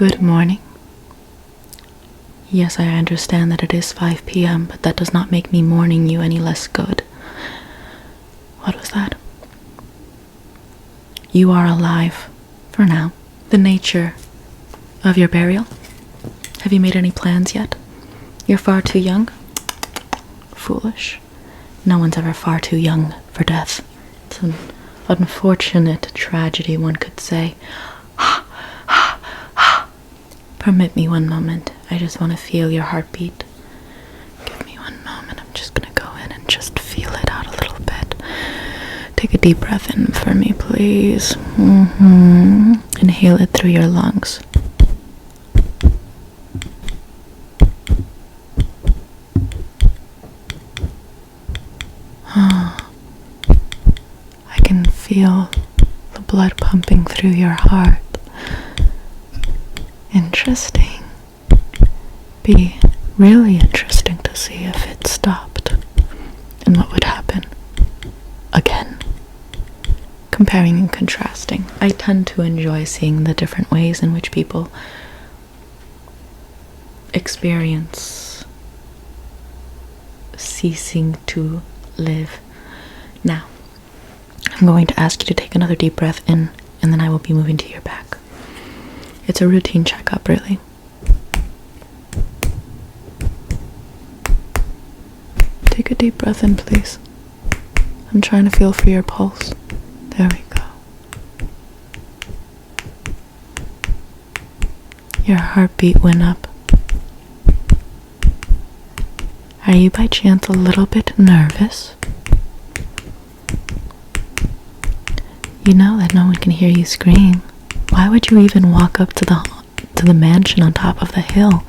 Good morning. Yes, I understand that it is 5 p.m., but that does not make me mourning you any less good. What was that? You are alive, for now. The nature of your burial? Have you made any plans yet? You're far too young? Foolish. No one's ever far too young for death. It's an unfortunate tragedy, one could say. Permit me one moment. I just want to feel your heartbeat. Give me one moment. I'm just going to go in and just feel it out a little bit. Take a deep breath in for me, please. Inhale it through your lungs. I can feel the blood pumping through your heart. Interesting. Be really interesting to see if it stopped and what would happen. Again, comparing and contrasting. I tend to enjoy seeing the different ways in which people experience ceasing to live. Now, I'm going to ask you to take another deep breath in, and then I will be moving to your back. It's a routine checkup, really. Take a deep breath in, please. I'm trying to feel for your pulse. There we go. Your heartbeat went up. Are you by chance a little bit nervous? You know that no one can hear you scream. Why would you even walk up to the mansion on top of the hill?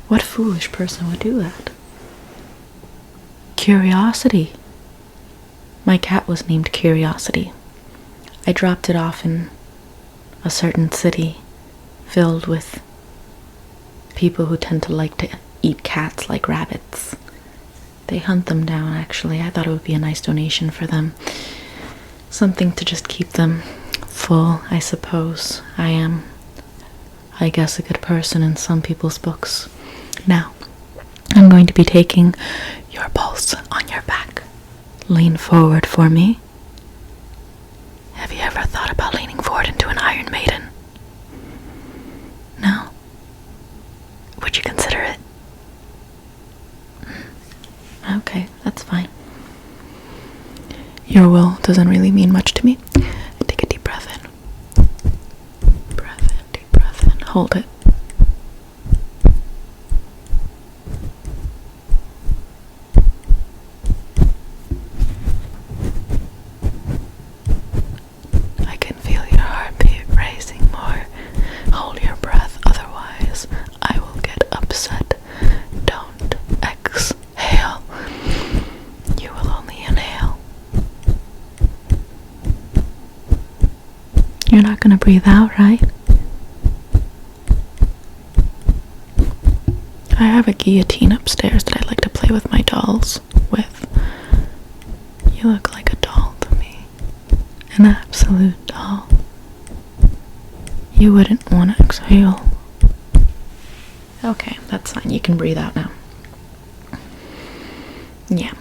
What foolish person would do that? Curiosity. My cat was named Curiosity. I dropped it off in a certain city filled with people who tend to like to eat cats like rabbits. They hunt them down, actually. I thought it would be a nice donation for them. Something to just keep them full, I suppose. I guess, a good person in some people's books. Now, I'm going to be taking your pulse on your back. Lean forward for me. Have you ever thought about leaning forward into an Iron Maiden? No? Would you consider it? Okay, that's fine. Your will doesn't really mean much to me. Take a deep breath in. Breath in, deep breath in. Hold it. I can feel your heartbeat racing more. Hold your breath, otherwise I will get upset. Don't exhale. You will only inhale. You're not going to breathe out, right? I have a guillotine upstairs that I like to play with my dolls with. You look like a doll to me. An absolute doll. You wouldn't want to exhale. Okay, that's fine. You can breathe out now. Yeah.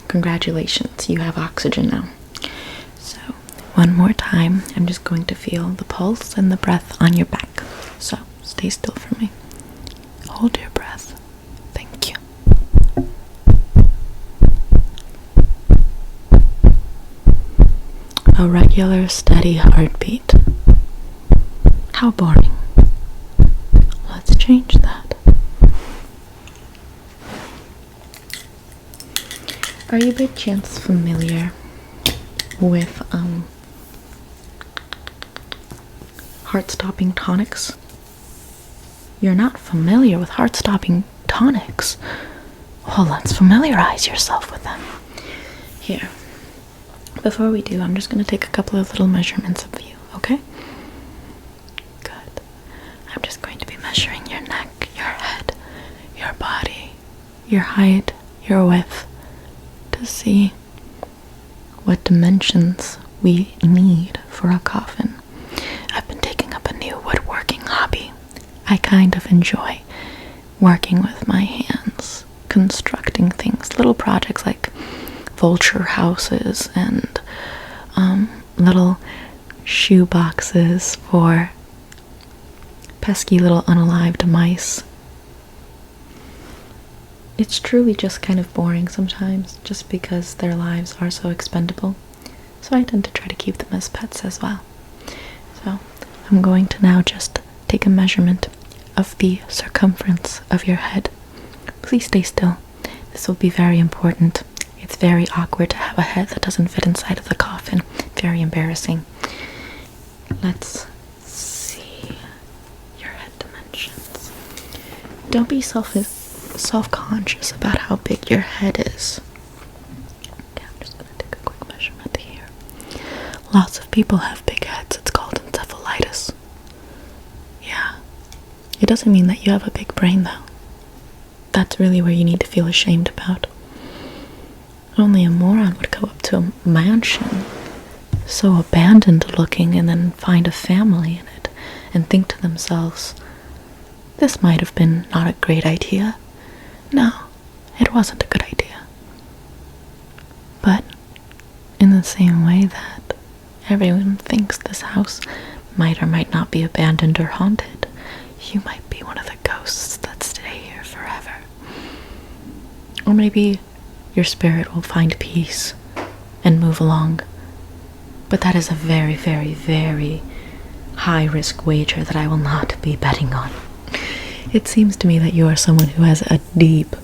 Congratulations. You have oxygen now. So, one more time, I'm just going to feel the pulse and the breath on your back. So, stay still for me. Hold your breath. Thank you. A regular, steady heartbeat. How boring. Let's change that. Are you by chance familiar with heart-stopping tonics? You're not familiar with heart-stopping tonics? Well, let's familiarize yourself with them. Here. Before we do, I'm just going to take a couple of little measurements of you, okay? Good. I'm just going to be measuring your neck, your head, your body, your height, your width, to see what dimensions we need for a coffin. I've been taking up a new woodworking I kind of enjoy working with my hands, constructing things, little projects like vulture houses and little shoe boxes for pesky little unalived mice. It's truly just kind of boring sometimes, just because their lives are so expendable. So I tend to try to keep them as pets as well. So I'm going to now just take a measurement of the circumference of your head. Please stay still. This will be very important. It's very awkward to have a head that doesn't fit inside of the coffin. Very embarrassing. Let's see your head dimensions. Don't be self-conscious about how big your head is. Okay, I'm just going to take a quick measurement here. Lots of people have big heads. It's called encephalitis. Yeah. It doesn't mean that you have a big brain, though. That's really where you need to feel ashamed about. Only a moron would go up to a mansion so abandoned looking and then find a family in it and think to themselves, this might have been not a great idea. No, it wasn't a good idea. But in the same way that everyone thinks this house might or might not be abandoned or haunted, you might be one of the ghosts that stay here forever. Or maybe your spirit will find peace and move along. But that is a very, very, very high-risk wager that I will not be betting on. It seems to me that you are someone who has a deep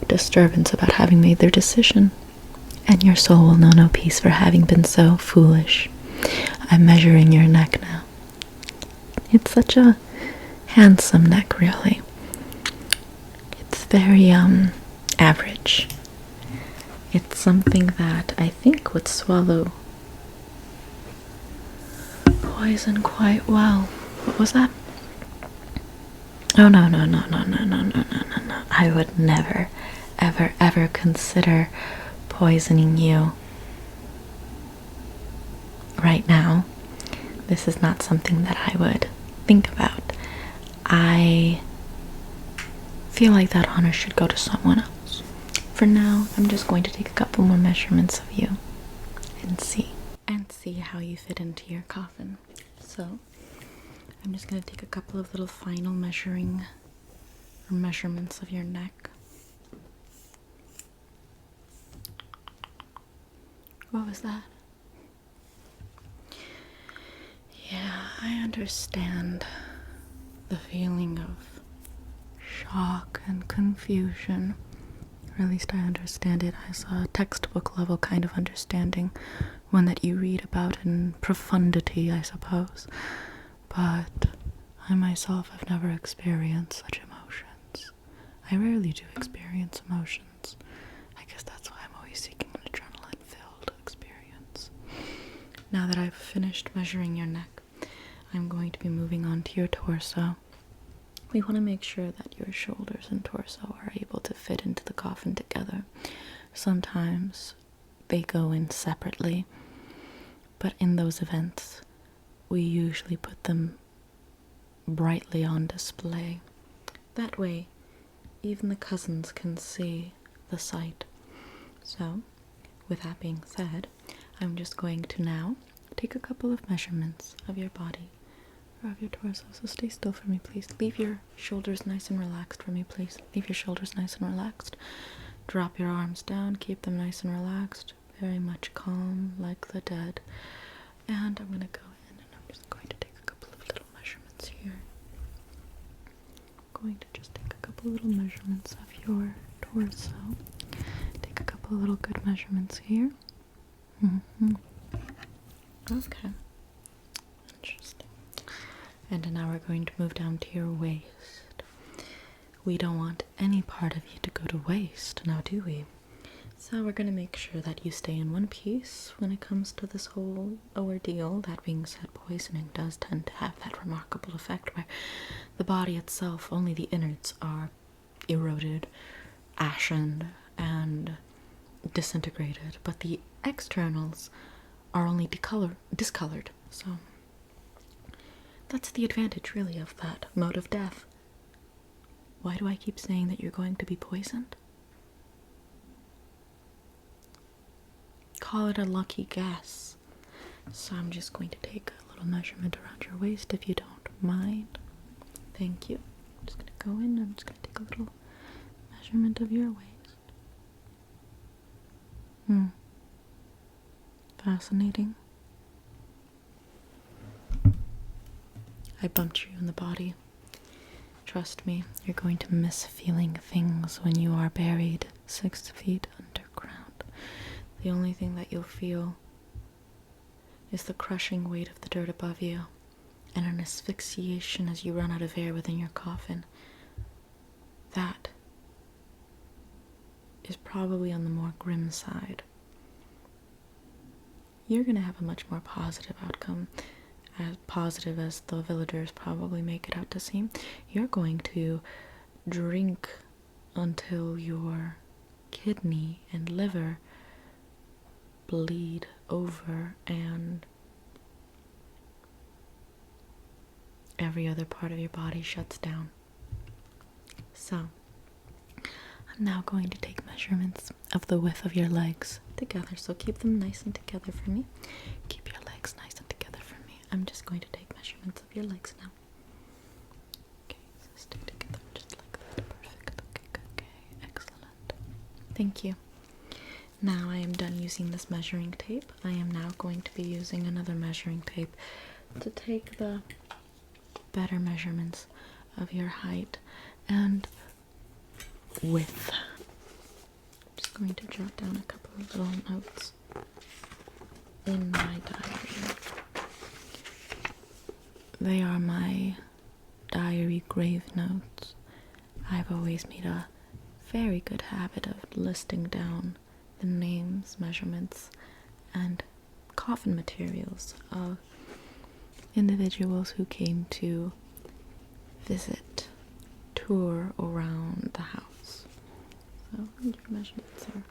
disturbance about having made their decision, and your soul will know no peace for having been so foolish. I'm measuring your neck now. It's such a handsome neck, really. It's very, average. It's something that I think would swallow poison quite well. What was that? Oh, no. I would never, ever, ever consider poisoning you. Right now, this is not something that I would think about. I feel like that honor should go to someone else. For now, I'm just going to take a couple more measurements of you and see how you fit into your coffin. So, I'm just going to take a couple of little final measurements of your neck. What was that? Yeah, I understand the feeling of shock and confusion. Or at least I understand it as a textbook level kind of understanding, one that you read about in profundity, I suppose. But I myself have never experienced such emotions. I rarely do experience emotions. I guess that's why I'm always seeking an adrenaline-filled experience. Now that I've finished measuring your neck, I'm going to be moving on to your torso. We want to make sure that your shoulders and torso are able to fit into the coffin together. Sometimes they go in separately, but in those events, we usually put them brightly on display. That way, even the cousins can see the sight. So, with that being said, I'm just going to now take a couple of measurements of your body or of your torso. So stay still for me, please. Leave your shoulders nice and relaxed for me, please. Leave your shoulders nice and relaxed. Drop your arms down. Keep them nice and relaxed. Very much calm, like the dead. And I'm going to go in and I'm just going to take a couple of little measurements here. I'm going to just take a couple of little measurements of your torso. Take a couple of little good measurements here. Okay. Interesting. And now we're going to move down to your waist. We don't want any part of you to go to waste, now do we? So we're going to make sure that you stay in one piece when it comes to this whole ordeal. That being said, poisoning does tend to have that remarkable effect where the body itself, only the innards are eroded, ashened, and disintegrated, but the externals are only discolored. So That's the advantage, really, of that mode of death. Why do I keep saying that you're going to be poisoned? Call it a lucky guess. So I'm just going to take a little measurement around your waist if you don't mind. Thank you. I'm just going to go in and I'm just going to take a little measurement of your waist. Fascinating. I bumped you in the body. Trust me, you're going to miss feeling things when you are buried 6 feet underground. The only thing that you'll feel is the crushing weight of the dirt above you and an asphyxiation as you run out of air within your coffin. That is probably on the more grim side. You're going to have a much more positive outcome, as positive as the villagers probably make it out to seem. You're going to drink until your kidney and liver bleed over and every other part of your body shuts down. So, I'm now going to take measurements of the width of your legs together. So keep them nice and together for me. Keep your legs nice and together for me. I'm just going to take measurements of your legs now. Okay, so stick together just like that. Perfect. Okay, excellent. Thank you. Now I am done using this measuring tape. I am now going to be using another measuring tape to take the better measurements of your height and width. I'm just going to jot down a couple of little notes in my diary. They are my diary grave notes. I've always made a very good habit of listing down the names, measurements, and coffin materials of individuals who came to visit, tour around the house. So, your measurements are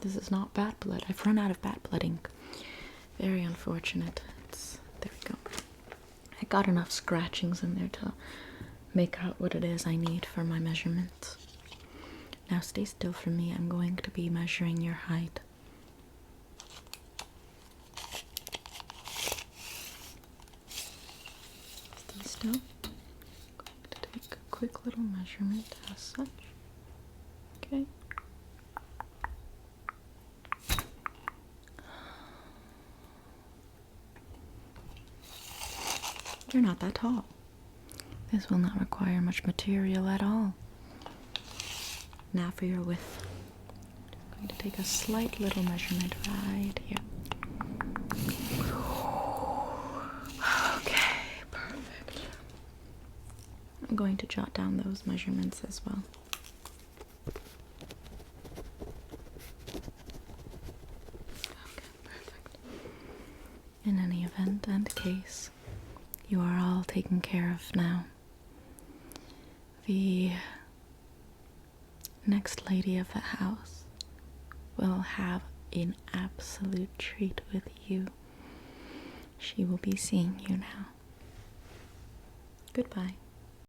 This is not bat blood. I've run out of bat blood ink. Very unfortunate. There we go. I got enough scratchings in there to make out what it is I need for my measurements. Now stay still for me. I'm going to be measuring your height. Stay still. I'm going to take a quick little measurement as such. Okay. You're not that tall. This will not require much material at all. Now for your width. I'm going to take a slight little measurement right here. Okay, perfect. I'm going to jot down those measurements as well. Okay, perfect. In any event and case, you are all taken care of now. The next lady of the house will have an absolute treat with you. She will be seeing you now. Goodbye.